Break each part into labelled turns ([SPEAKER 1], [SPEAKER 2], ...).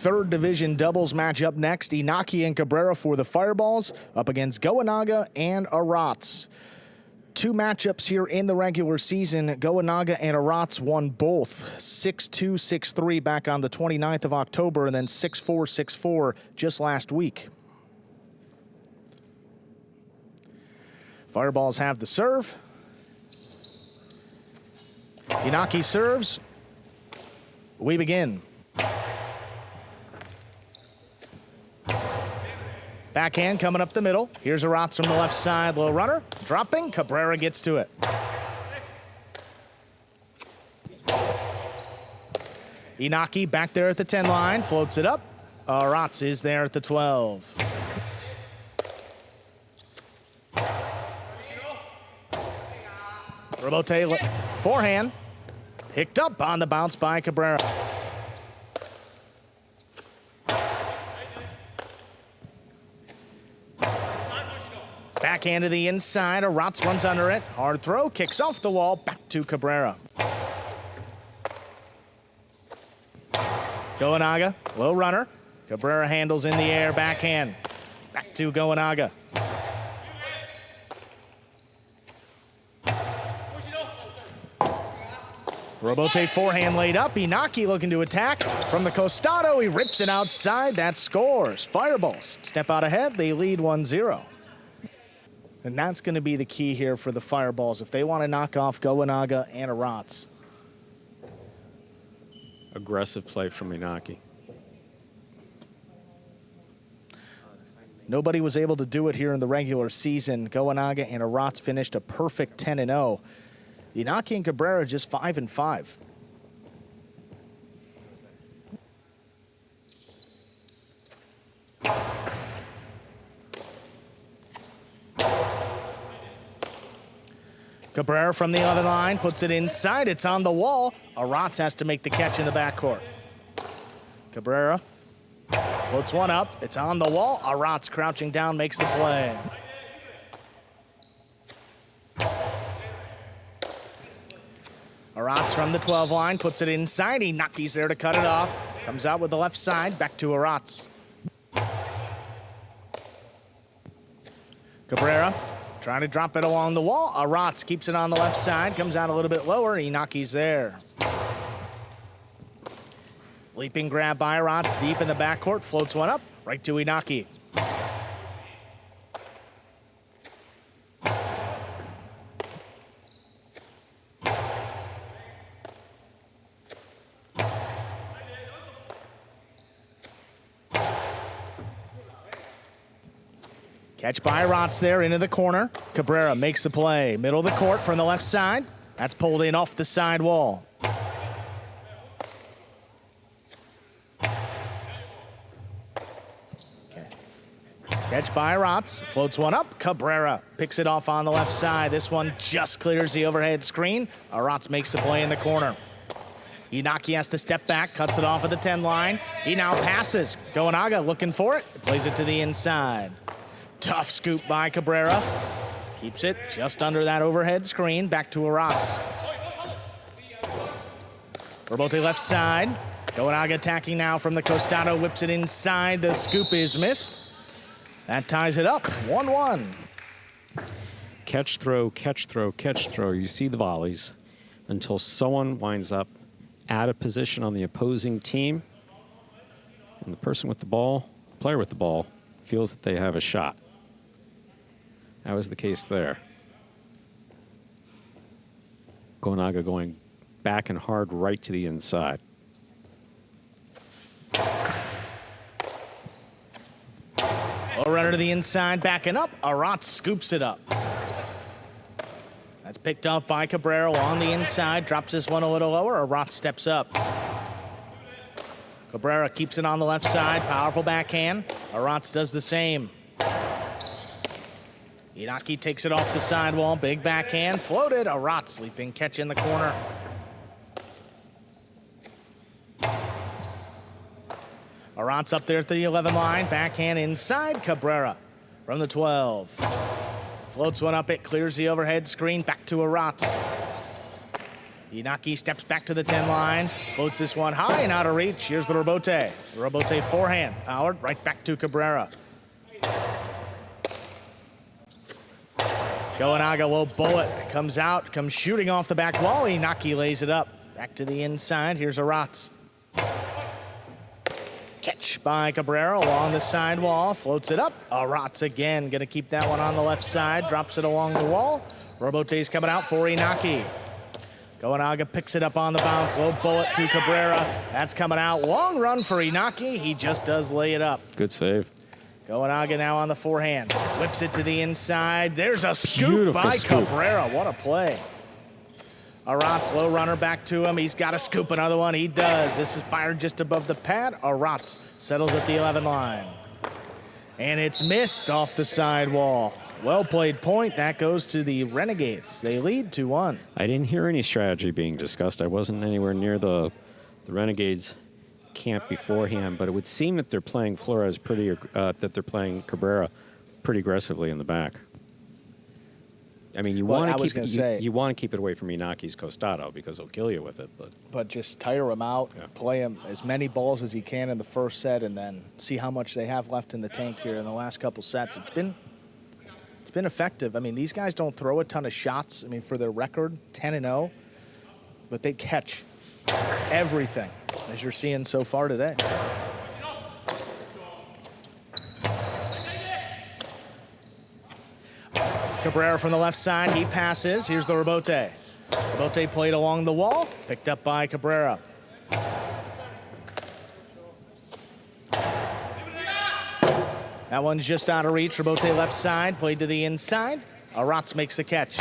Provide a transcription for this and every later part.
[SPEAKER 1] third division doubles matchup next. Inaki and Cabrera for the Fireballs up against Goenaga and Aratz. Two matchups here in the regular season. Goenaga and Aratz won both 6-2, 6-3 back on the 29th of October, and then 6-4, 6-4 just last week. Fireballs have the serve. Inaki serves. We begin. Backhand coming up the middle. Here's Aratz from the left side, low runner. Dropping, Cabrera gets to it. Inaki back there at the 10 line, floats it up. Aratz is there at the 12. Rebote forehand, picked up on the bounce by Cabrera. Backhand to the inside, Aratz runs under it. Hard throw, kicks off the wall, back to Cabrera. Goenaga, low runner. Cabrera handles in the air, backhand. Back to Goenaga. Rebote forehand laid up. Inaki looking to attack. From the costado, he rips it outside. That scores. Fireballs step out ahead. They lead 1-0. And that's going to be the key here for the Fireballs if they want to knock off Goenaga and Aratz.
[SPEAKER 2] Aggressive play from Inaki.
[SPEAKER 1] Nobody was able to do it here in the regular season. Goenaga and Aratz finished a perfect 10-0. Inaki and Cabrera just 5-5. Cabrera from the 11 line puts it inside. It's on the wall. Aratz has to make the catch in the backcourt. Cabrera floats one up. It's on the wall. Aratz crouching down makes the play. Aratz from the 12 line puts it inside. Inaki's there to cut it off. Comes out with the left side. Back to Aratz. Cabrera trying to drop it along the wall. Aratz keeps it on the left side. Comes out a little bit lower. Inaki's there. Leaping grab by Aratz deep in the backcourt. Floats one up. Right to Inaki. Catch by Aratz there into the corner. Cabrera makes the play. Middle of the court from the left side. That's pulled in off the side wall. Okay. Catch by Aratz. Floats one up. Cabrera picks it off on the left side. This one just clears the overhead screen. Aratz makes the play in the corner. Inaki has to step back, cuts it off at the 10 line. He now passes. Goenaga looking for it. Plays it to the inside. Tough scoop by Cabrera. Keeps it just under that overhead screen. Back to Aratz. Rebote left side. Goenaga attacking now from the costado. Whips it inside. The scoop is missed. That ties it up. 1-1.
[SPEAKER 2] Catch, throw, catch, throw, catch, throw. You see the volleys until someone winds up out of position on the opposing team. And the person with the ball, player with the ball, feels that they have a shot. That was the case there. Goenaga going back and hard right to the inside.
[SPEAKER 1] Low runner to the inside, backing up. Aratz scoops it up. That's picked up by Cabrera on the inside. Drops this one a little lower. Aratz steps up. Cabrera keeps it on the left side. Powerful backhand. Aratz does the same. Inaki takes it off the sidewall. Big backhand. Floated. Aratz leaping catch in the corner. Aratz up there at the 11 line. Backhand inside. Cabrera from the 12. Floats one up. It clears the overhead screen. Back to Aratz. Inaki steps back to the 10 line, floats this one high and out of reach. Here's the rebote. The rebote forehand, powered right back to Cabrera. Goenaga, low bullet, comes out, comes shooting off the back wall. Inaki lays it up. Back to the inside, here's Aratz. Catch by Cabrera along the side wall, floats it up. Aratz again, gonna keep that one on the left side, drops it along the wall. Robote's coming out for Inaki. Goenaga picks it up on the bounce, low bullet to Cabrera. That's coming out, long run for Inaki. He just does lay it up.
[SPEAKER 2] Good save.
[SPEAKER 1] Goenaga now on the forehand, whips it to the inside. There's a scoop
[SPEAKER 2] Beautiful
[SPEAKER 1] by
[SPEAKER 2] scoop.
[SPEAKER 1] Cabrera, what a play. Aratz, low runner back to him. He's got to scoop another one. He does. This is fired just above the pad. Aratz settles at the 11 line. And it's missed off the side wall. Well played point. That goes to the Renegades. They lead 2-1.
[SPEAKER 2] I didn't hear any strategy being discussed. I wasn't anywhere near the Renegades camp beforehand, but it would seem that they're playing Flores that they're playing Cabrera pretty aggressively in the back. I mean, you want to keep it away from Inaki's Costado because he'll kill you with it.
[SPEAKER 1] But just tire him out, play him as many balls as he can in the first set, and then see how much they have left in the tank here in the last couple sets. It's been effective. I mean, these guys don't throw a ton of shots. I mean, for their record, 10-0, but they catch everything, as you're seeing so far today. Cabrera from the left side, he passes. Here's the rebote. Rebote played along the wall, picked up by Cabrera. That one's just out of reach. Rebote left side, played to the inside. Aratz makes the catch.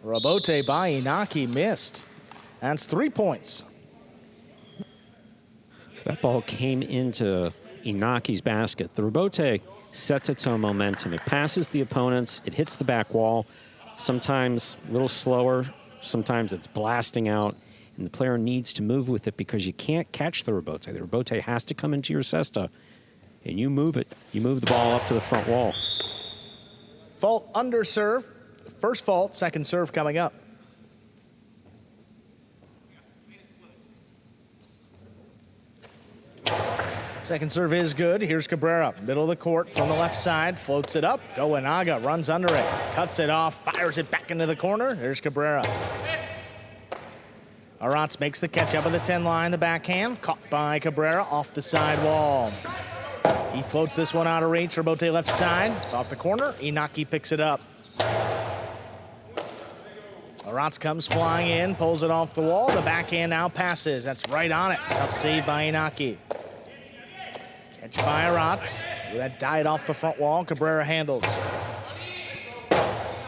[SPEAKER 1] Rebote by Inaki missed. That's 3 points.
[SPEAKER 2] So that ball came into Inaki's basket. The rebote sets its own momentum. It passes the opponents. It hits the back wall. Sometimes a little slower. Sometimes it's blasting out. And the player needs to move with it because you can't catch the rebote. The rebote has to come into your cesta, and you move it. You move the ball up to the front wall.
[SPEAKER 1] Fault under serve. First fault, second serve coming up. Second serve is good. Here's Cabrera, middle of the court from the left side, floats it up. Goenaga runs under it, cuts it off, fires it back into the corner. There's Cabrera. Aratz makes the catch up at the 10 line, the backhand, caught by Cabrera off the side wall. He floats this one out of reach, rebote left side, off the corner. Inaki picks it up. Aratz comes flying in, pulls it off the wall. The backhand now passes. That's right on it. Tough save by Inaki. Catch by Aratz. That died off the front wall. Cabrera handles.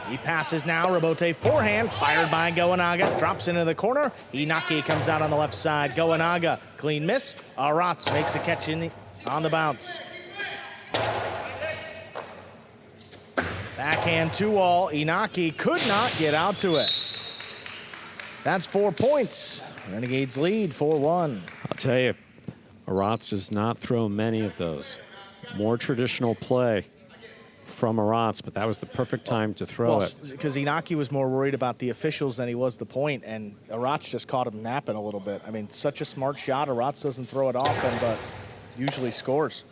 [SPEAKER 1] He passes now. Rebote forehand. Fired by Goenaga. Drops into the corner. Inaki comes out on the left side. Goenaga. Clean miss. Aratz makes a catch on the bounce. Backhand 2-all. Inaki could not get out to it. That's 4 points. Renegades lead 4-1.
[SPEAKER 2] I'll tell you, Aratz does not throw many of those. More traditional play from Aratz, but that was the perfect time to throw it.
[SPEAKER 1] Because Inaki was more worried about the officials than he was the point, and Aratz just caught him napping a little bit. I mean, such a smart shot. Aratz doesn't throw it often, but usually scores.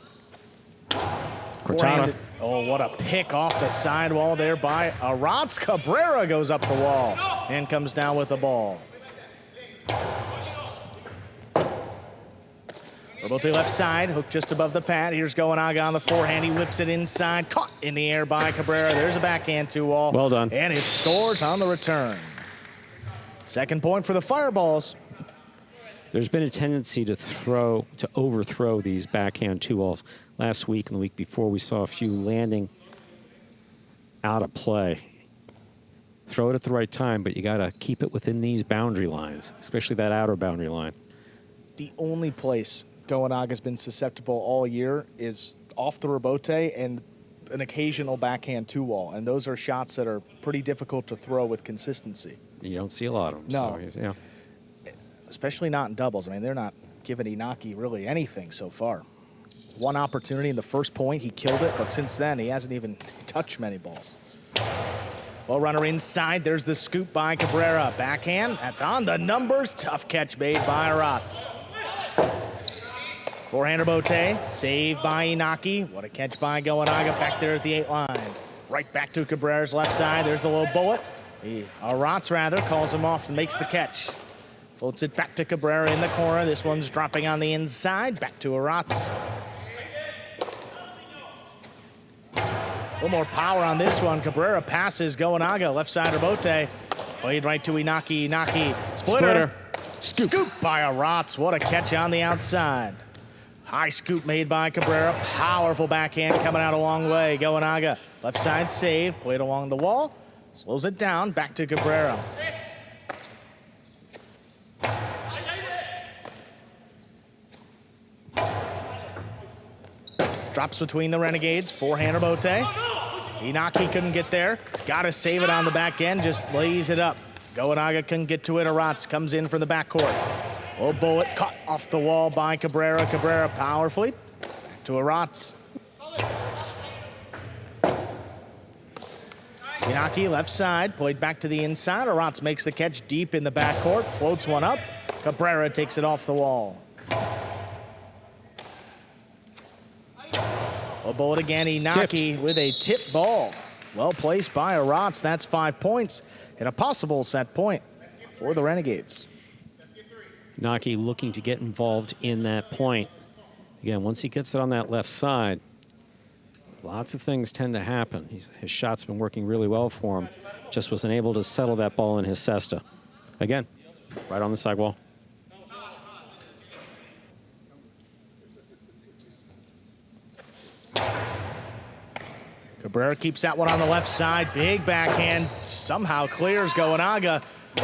[SPEAKER 2] Cortada.
[SPEAKER 1] Oh, what a pick off the sidewall there by Aratz. Cabrera goes up the wall and comes down with the ball. Rebote left side, hook just above the pad. Here's Goenaga on the forehand. He whips it inside, caught in the air by Cabrera. There's a backhand 2-all.
[SPEAKER 2] Well done.
[SPEAKER 1] And it scores on the return. Second point for the Fireballs.
[SPEAKER 2] There's been a tendency to overthrow these backhand 2-alls. Last week and the week before, we saw a few landing out of play. Throw it at the right time, but you got to keep it within these boundary lines, especially that outer boundary line.
[SPEAKER 1] The only place Goenaga's been susceptible all year is off the rebote and an occasional backhand 2-wall, and those are shots that are pretty difficult to throw with consistency.
[SPEAKER 2] You don't see a lot of them.
[SPEAKER 1] No.
[SPEAKER 2] So, yeah.
[SPEAKER 1] Especially not in doubles. I mean, they're not giving Inaki really anything so far. One opportunity in the first point, he killed it, but since then, he hasn't even touched many balls. Ball runner inside. There's the scoop by Cabrera. Backhand. That's on the numbers. Tough catch made by Aratz. Forehander bote. Saved by Inaki. What a catch by Goenaga back there at the 8 line. Right back to Cabrera's left side. There's the low bullet. Aratz, rather, calls him off and makes the catch. Floats it back to Cabrera in the corner. This one's dropping on the inside. Back to Aratz. A little more power on this one. Cabrera passes Goenaga. Left side of bote. Played right to Inaki. Inaki. Splitter. Scoop by Aratz. What a catch on the outside. High scoop made by Cabrera. Powerful backhand coming out a long way. Goenaga. Left side save. Played along the wall. Slows it down. Back to Cabrera. Drops between the Renegades. Forehander bote. Inaki couldn't get there. Got to save it on the back end. Just lays it up. Goenaga couldn't get to it. Aratz comes in from the backcourt. Oh, bullet caught off the wall by Cabrera. Cabrera powerfully. Back to Aratz. Inaki left side. Played back to the inside. Aratz makes the catch deep in the backcourt. Floats one up. Cabrera takes it off the wall. A bullet again, Inaki with a tip ball. Well placed by Aratz. That's 5 points and a possible set point for the Renegades.
[SPEAKER 2] Inaki looking to get involved in that point. Again, once he gets it on that left side, lots of things tend to happen. His shot's been working really well for him. Just wasn't able to settle that ball in his cesta. Again, right on the sidewall.
[SPEAKER 1] Cabrera keeps that one on the left side. Big backhand. Somehow clears Goenaga.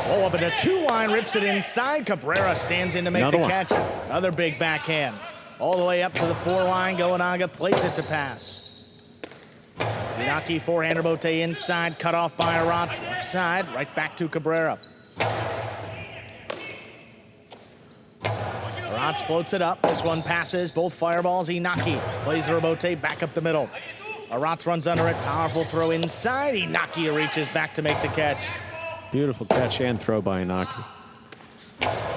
[SPEAKER 1] Oh, up at the 2 line, rips it inside. Cabrera stands in to make the catch. Another big backhand. All the way up to the 4 line. Goenaga plays it to pass. Inaki forehander bote inside. Cut off by Aratz. Left side. Right back to Cabrera. Aratz floats it up. This one passes. Both fireballs. Inaki plays the rebote back up the middle. Aratz runs under it. Powerful throw inside. Inaki reaches back to make the catch.
[SPEAKER 2] Beautiful catch and throw by Inaki.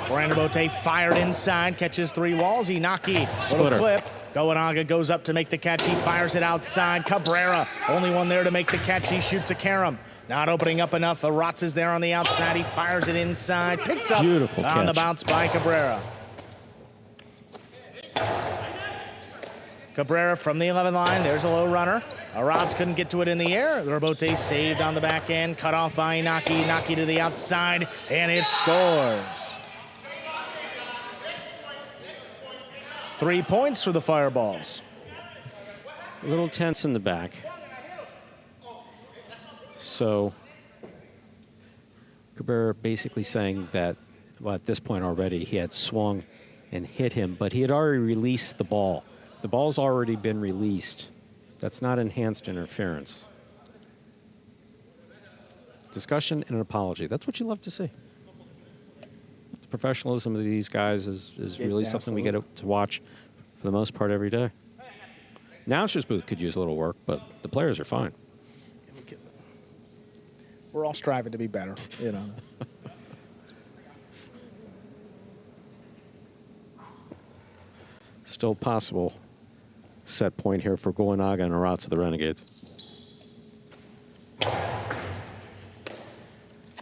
[SPEAKER 1] Forehander bote fired inside. Catches 3 walls. Inaki. Little clip. Goenaga goes up to make the catch. He fires it outside. Cabrera, only one there to make the catch. He shoots a carom. Not opening up enough. Aratz is there on the outside. He fires it inside. Picked up.
[SPEAKER 2] Beautiful
[SPEAKER 1] on
[SPEAKER 2] catch.
[SPEAKER 1] The bounce by Cabrera. Cabrera from the 11 line. There's a low runner. Aratz couldn't get to it in the air. Rebote saved on the back end. Cut off by Inaki. Inaki to the outside. And it scores. 3 points for the Fireballs.
[SPEAKER 2] A little tense in the back. So Cabrera basically saying that, well, at this point already, he had swung and hit him, but he had already released the ball. The ball's already been released. That's not enhanced interference. Discussion and an apology. That's what you love to see. The professionalism of these guys is really something we get to watch for the most part every day. Announcer's booth could use a little work, but the players are fine.
[SPEAKER 1] We're all striving to be better, you know.
[SPEAKER 2] Still possible set point here for Goenaga and Aratz of the Renegades.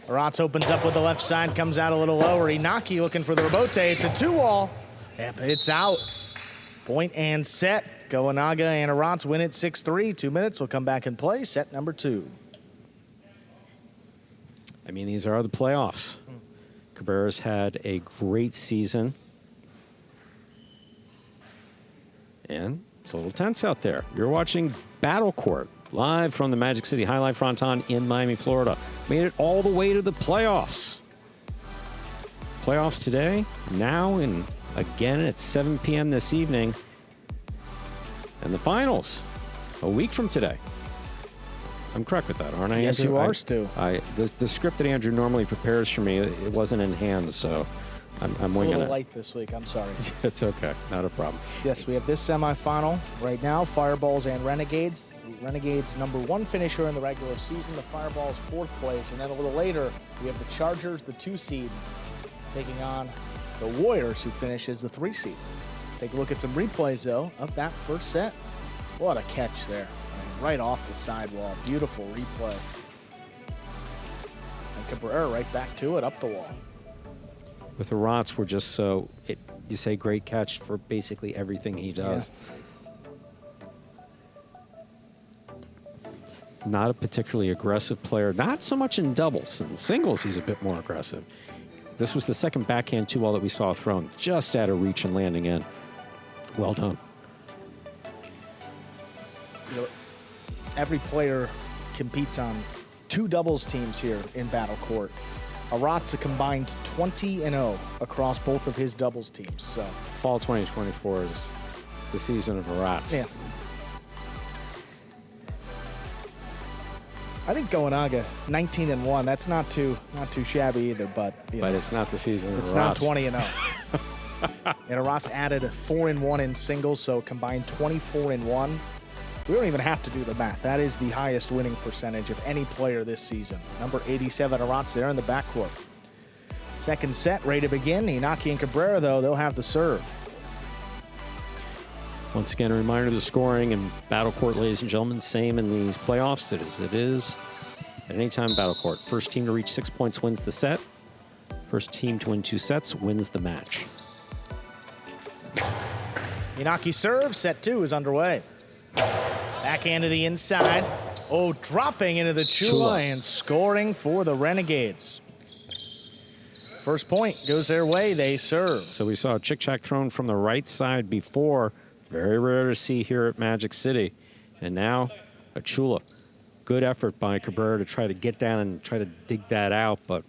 [SPEAKER 1] Aratz opens up with the left side, comes out a little lower. Inaki looking for the rebote. It's a 2-wall. Yep, it's out. Point and set. Goenaga and Aratz win it 6-3. 2 minutes. We'll come back and play set number 2.
[SPEAKER 2] I mean, these are the playoffs. Cabrera's had a great season. And it's a little tense out there. You're watching Battle Court live from the Magic City League Fronton in Miami, Florida. Made it all the way to the playoffs. Playoffs today, now, and again at 7 p.m. this evening. And the finals, a week from today. I'm correct with that, aren't I,
[SPEAKER 1] Yes,
[SPEAKER 2] Andrew?
[SPEAKER 1] you are, Stu.
[SPEAKER 2] The script that Andrew normally prepares for me, it wasn't in hand, so I'm
[SPEAKER 1] It's a
[SPEAKER 2] winging
[SPEAKER 1] little
[SPEAKER 2] it.
[SPEAKER 1] light this week. I'm sorry.
[SPEAKER 2] It's okay. Not a problem.
[SPEAKER 1] Yes, we have this semifinal right now, Fireballs and Renegades. Renegades #1 finisher in the regular season. The Fireballs 4th place. And then a little later, we have the Chargers, the 2 seed, taking on the Warriors, who finish as the 3 seed. Take a look at some replays, though, of that first set. What a catch there. I mean, right off the sidewall. Beautiful replay. And Cabrera right back to it, up the wall.
[SPEAKER 2] With Aratz, we're just so, you say great catch for basically everything he does. Not a particularly aggressive player. Not so much in doubles. In singles, he's a bit more aggressive. This was the second backhand 2-all that we saw thrown. Just out of reach and landing in. Well done.
[SPEAKER 1] You know, every player competes on 2 doubles teams here in Battle Court. Aratz a combined 20-0 across both of his doubles teams. So
[SPEAKER 2] Fall 2024 is the season of Aratz.
[SPEAKER 1] yeah, I think Goenaga 19-1. That's not too shabby either. But
[SPEAKER 2] But it's not the season of
[SPEAKER 1] it's
[SPEAKER 2] Aratz.
[SPEAKER 1] not 20-0. And Aratz added a 4-1 in singles, so combined 24-1. We don't even have to do the math. That is the highest winning percentage of any player this season. Number 87, Aratz there in the backcourt. Second set, ready to begin. Inaki and Cabrera, though, they'll have the serve.
[SPEAKER 2] Once again, a reminder of the scoring in Battle Court, ladies and gentlemen. Same in these playoffs. It is at any time Battle Court. First team to reach 6 points wins the set. First team to win 2 sets wins the match.
[SPEAKER 1] Inaki serve, set 2 is underway. Backhand to the inside. Oh, dropping into the Chula and scoring for the Renegades. First point goes their way, they serve.
[SPEAKER 2] So we saw a chick-chack thrown from the right side before. Very rare to see here at Magic City. And now a Chula. Good effort by Cabrera to try to get down and try to dig that out, but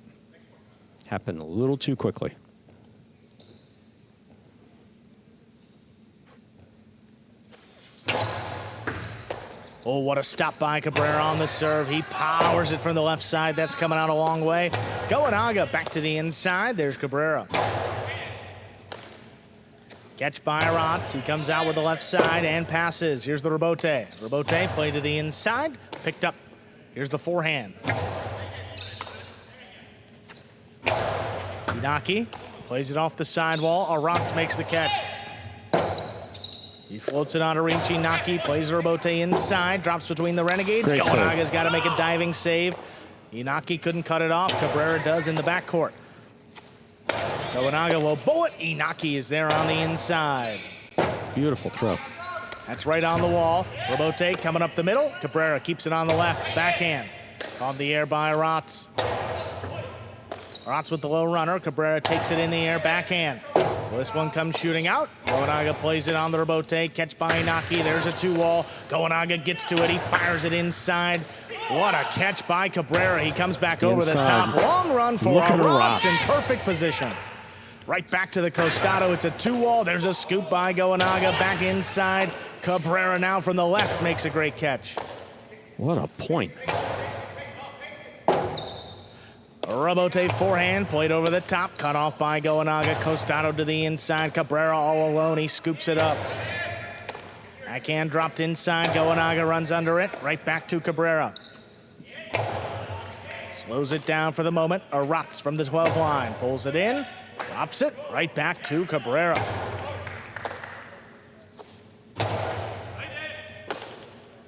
[SPEAKER 2] happened a little too quickly.
[SPEAKER 1] Oh, what a stop by Cabrera on the serve. He powers it from the left side. That's coming out a long way. Goenaga back to the inside. There's Cabrera. Catch by Aratz. He comes out with the left side and passes. Here's the rebote. Rebote played to the inside. Picked up. Here's the forehand. Inaki plays it off the sidewall. Aratz makes the catch. He floats it on to Rinchi. Inaki plays the rebote inside. Drops between the Renegades. Goenaga's got to make a diving save. Inaki couldn't cut it off. Cabrera does in the backcourt. Goenaga will bullet. Inaki is there on the inside.
[SPEAKER 2] Beautiful throw.
[SPEAKER 1] That's right on the wall. Rebote coming up the middle. Cabrera keeps it on the left. Backhand. On the air by Aratz. Aratz with the low runner. Cabrera takes it in the air. Backhand. Well, this one comes shooting out. Goenaga plays it on the rebote. Catch by Inaki. There's a 2-wall. Goenaga gets to it. He fires it inside. What a catch by Cabrera. He comes back over the top. Long run for Aratz in perfect position. Right back to the costado. It's a 2-wall. There's a scoop by Goenaga. Back inside. Cabrera now from the left makes a great catch.
[SPEAKER 2] What a point.
[SPEAKER 1] Rebote forehand, played over the top, cut off by Goenaga. Costado to the inside. Cabrera all alone. He scoops it up. Backhand dropped inside. Goenaga runs under it. Right back to Cabrera. Slows it down for the moment. Aratz from the 12 line. Pulls it in. Drops it. Right back to Cabrera.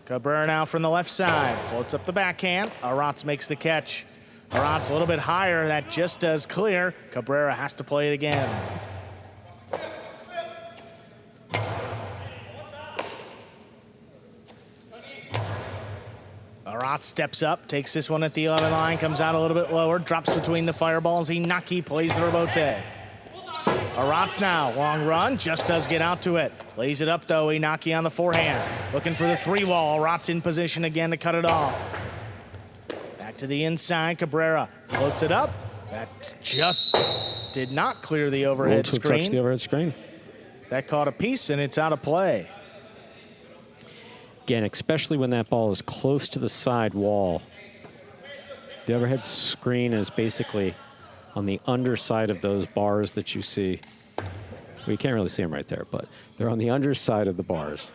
[SPEAKER 1] Cabrera now from the left side. Floats up the backhand. Aratz makes the catch. Aratz a little bit higher. That just does clear. Cabrera has to play it again. Aratz steps up, takes this one at the 11 line, comes out a little bit lower, drops between the fireballs. Inaki plays the rebote. Aratz now, long run, just does get out to it. Lays it up though, Inaki on the forehand. Looking for the 3-wall. Aratz in position again to cut it off. Back to the inside, Cabrera floats it up. That just did not clear the overhead screen.
[SPEAKER 2] Touch the overhead screen.
[SPEAKER 1] That caught a piece and it's out of play.
[SPEAKER 2] Again, especially when that ball is close to the side wall. The overhead screen is basically on the underside of those bars that you see. Well, you can't really see them right there, but they're on the underside of the bars.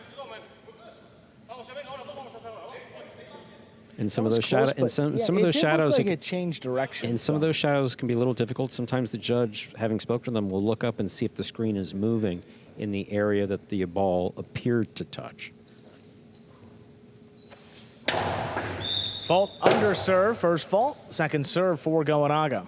[SPEAKER 2] And some of those shadows,
[SPEAKER 1] like it changed direction.
[SPEAKER 2] And some of those shadows can be a little difficult. Sometimes the judge, having spoken to them, will look up and see if the screen is moving in the area that the ball appeared to touch.
[SPEAKER 1] Fault under serve, first fault, second serve for Goenaga.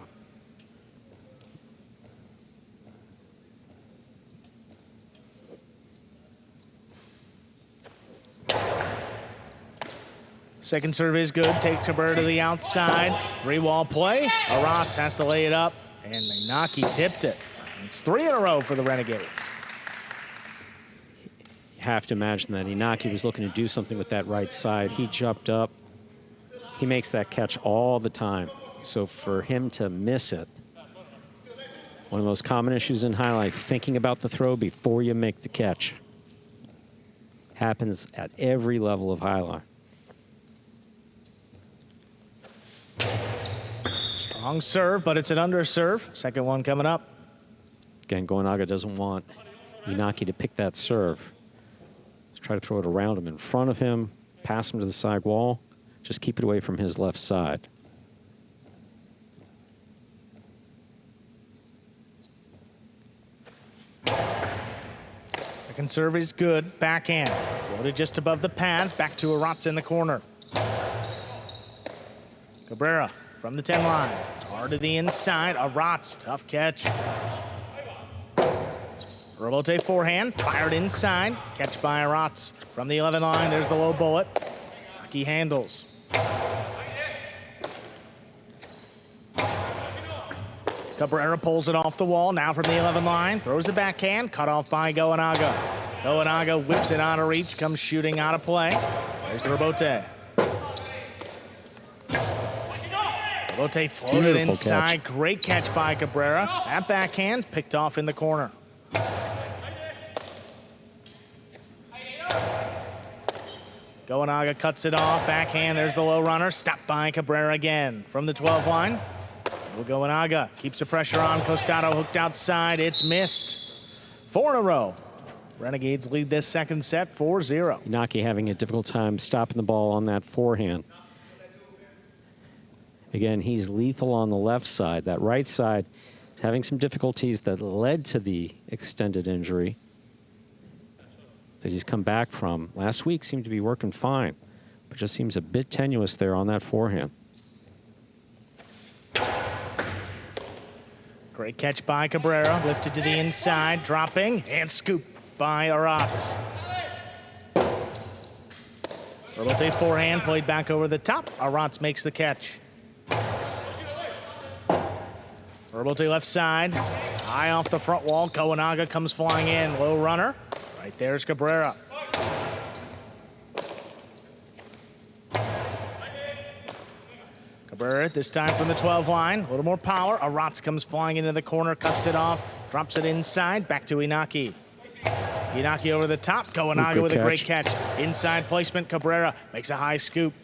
[SPEAKER 1] Second serve is good. Take Cabrera to the outside. Three-wall play. Aratz has to lay it up, and Inaki tipped it. It's 3 in a row for the Renegades.
[SPEAKER 2] You have to imagine that Inaki was looking to do something with that right side. He jumped up. He makes that catch all the time. So for him to miss it, one of the most common issues in high life, thinking about the throw before you make the catch. Happens at every level of high life.
[SPEAKER 1] Strong serve, but it's an under serve. Second one coming up.
[SPEAKER 2] Again, Goenaga doesn't want Inaki to pick that serve. Let's try to throw it around him, in front of him, pass him to the side wall. Just keep it away from his left side.
[SPEAKER 1] Second serve is good. Backhand. Floated just above the pad. Back to Aratz in the corner. Cabrera from the 10 line. Hard to the inside. Aratz, tough catch. Rebote forehand, fired inside. Catch by Aratz from the 11 line. There's the low bullet. Inaki handles. Cabrera pulls it off the wall. Now from the 11 line. Throws the backhand. Cut off by Goenaga. Goenaga whips it out of reach. Comes shooting out of play. There's the rebote. Rebote floated
[SPEAKER 2] Beautiful
[SPEAKER 1] inside.
[SPEAKER 2] catch.
[SPEAKER 1] Great catch by Cabrera. That backhand picked off in the corner. Goenaga cuts it off. Backhand. There's the low runner. Stopped by Cabrera again. From the 12 line. Goenaga keeps the pressure on. Costado hooked outside. It's missed. 4 in a row. Renegades lead this second set 4-0.
[SPEAKER 2] Inaki having a difficult time stopping the ball on that forehand. Again, he's lethal on the left side. That right side is having some difficulties that led to the extended injury that he's come back from. Last week seemed to be working fine, but just seems a bit tenuous there on that forehand.
[SPEAKER 1] Great catch by Cabrera. Lifted to the inside, dropping, and scooped by Aratz. Rebote forehand played back over the top. Aratz makes the catch. Rebote left side, high off the front wall. Goenaga comes flying in. Low runner. Right there's Cabrera. Cabrera this time from the 12 line. A little more power. Aratz comes flying into the corner, cuts it off, drops it inside. Back to Inaki. Inaki over the top. Goenaga with a great catch. Inside placement. Cabrera makes a high scoop.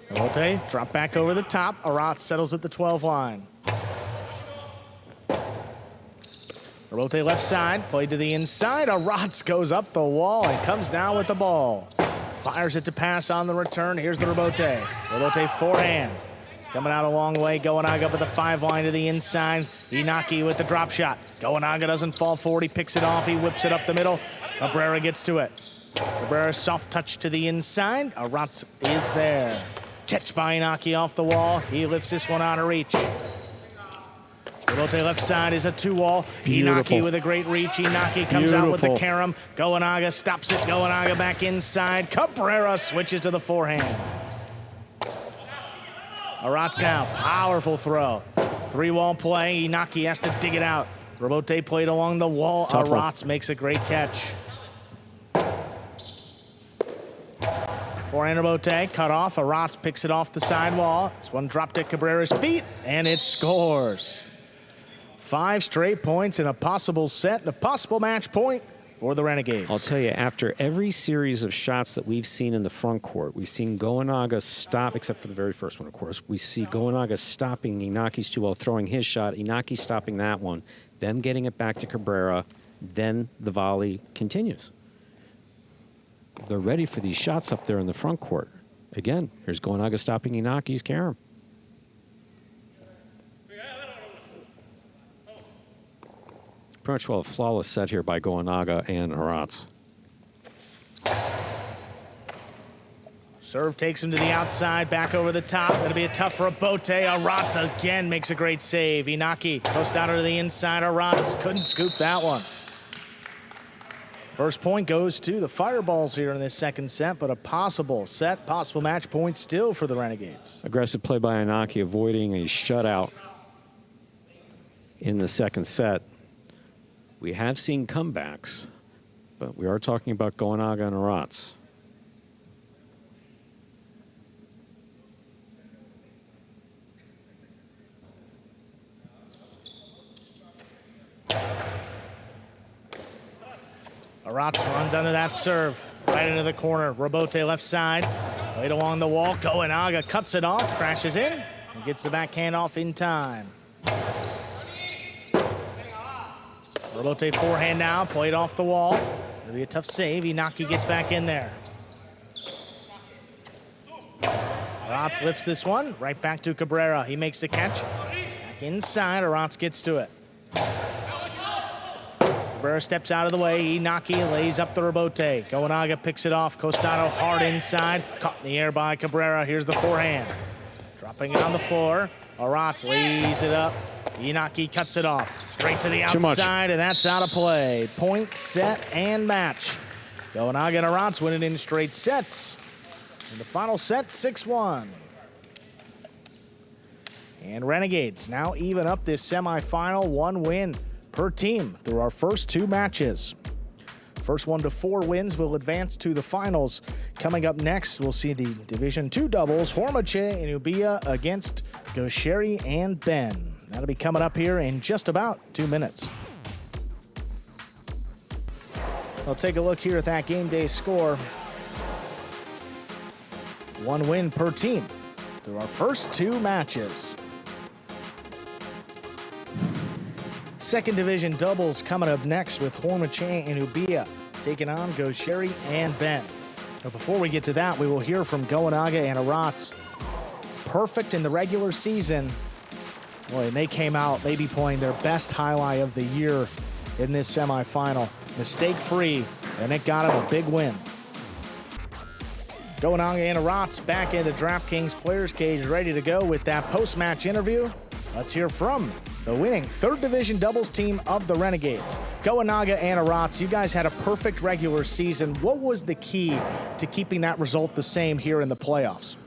[SPEAKER 1] Rebote, drop back over the top. Aratz settles at the 12 line. Rebote left side, played to the inside. Aratz goes up the wall and comes down with the ball. Fires it to pass on the return. Here's the Rebote. Rebote forehand. Coming out a long way. Goenaga up at the 5 line to the inside. Inaki with the drop shot. Goenaga doesn't fall forward. He picks it off. He whips it up the middle. Cabrera gets to it. Cabrera soft touch to the inside. Aratz is there. Catch by Inaki off the wall. He lifts this one out of reach. Rebote left side is a 2-wall. Inaki with a great reach. Inaki comes out with the carom. Goenaga stops it. Goenaga back inside. Cabrera switches to the forehand. Aratz now, powerful throw. 3-wall play. Inaki has to dig it out. Rebote played along the wall. Aratz makes a great catch. Forehand Rebote, cut off. Aratz picks it off the sidewall. This one dropped at Cabrera's feet, and it scores. 5 straight points in a possible set, and a possible match point for the Renegades.
[SPEAKER 2] I'll tell you, after every series of shots that we've seen in the front court, we've seen Goenaga stop, except for the very first one, of course. We see Goenaga stopping Inaki's 2-0, throwing his shot, Inaki stopping that one, them getting it back to Cabrera, then the volley continues. They're ready for these shots up there in the front court. Again, here's Goenaga stopping Inaki's carom. Pretty much well a flawless set here by Goenaga and Aratz.
[SPEAKER 1] Serve takes him to the outside, back over the top. Going to be a tough rebote. Aratz again makes a great save. Inaki post out to the inside. Aratz couldn't scoop that one. First point goes to the Fireballs here in this second set, but a possible set, possible match point still for the Renegades.
[SPEAKER 2] Aggressive play by Inaki, avoiding a shutout in the second set. We have seen comebacks, but we are talking about Goenaga and Aratz.
[SPEAKER 1] Aratz runs under that serve, right into the corner. Rebote left side, played along the wall. Goenaga cuts it off, crashes in, and gets the backhand off in time. Rebote forehand now, played off the wall. It'll be a tough save. Inaki gets back in there. Aratz lifts this one, right back to Cabrera. He makes the catch. Back inside, Aratz gets to it. Cabrera steps out of the way. Inaki lays up the rebote. Goenaga picks it off. Costado hard inside. Caught in the air by Cabrera. Here's the forehand. Dropping it on the floor. Aratz lays it up. Inaki cuts it off. Straight to the outside, and that's out of play. Point, set, and match. Goenaga and Aratz winning in straight sets. In the final set, 6-1. And Renegades now even up this semifinal, 1 win per team through our first 2 matches. First 1 to 4 wins will advance to the finals. Coming up next, we'll see the Division II doubles, Hormache and Ubia against Gosheri and Ben. That'll be coming up here in just about 2 minutes. We'll take a look here at that game day score. 1 win per team through our first 2 matches. Second division doubles coming up next with Hormache and Ubia taking on Gosheri and Ben. But before we get to that, we will hear from Goenaga and Aratz. Perfect in the regular season. Boy, and they came out maybe playing their best highlight of the year in this semifinal. Mistake-free, and it got them a big win. Goenaga and Aratz back into DraftKings Players Cage, ready to go with that post-match interview. Let's hear from the winning third division doubles team of the Renegades. Goenaga and Aratz, you guys had a perfect regular season. What was the key to keeping that result the same here in the playoffs?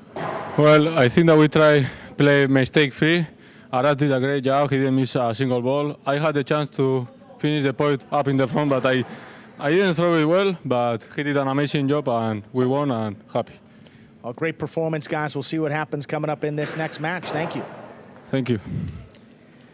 [SPEAKER 3] Well, I think that we try play mistake-free. Aratz did a great job. He didn't miss a single ball. I had the chance to finish the point up in the front, but I didn't throw it well, but he did an amazing job, and we won, and happy.
[SPEAKER 1] Well, great performance, guys. We'll see what happens coming up in this next match. Thank you.
[SPEAKER 3] Thank you.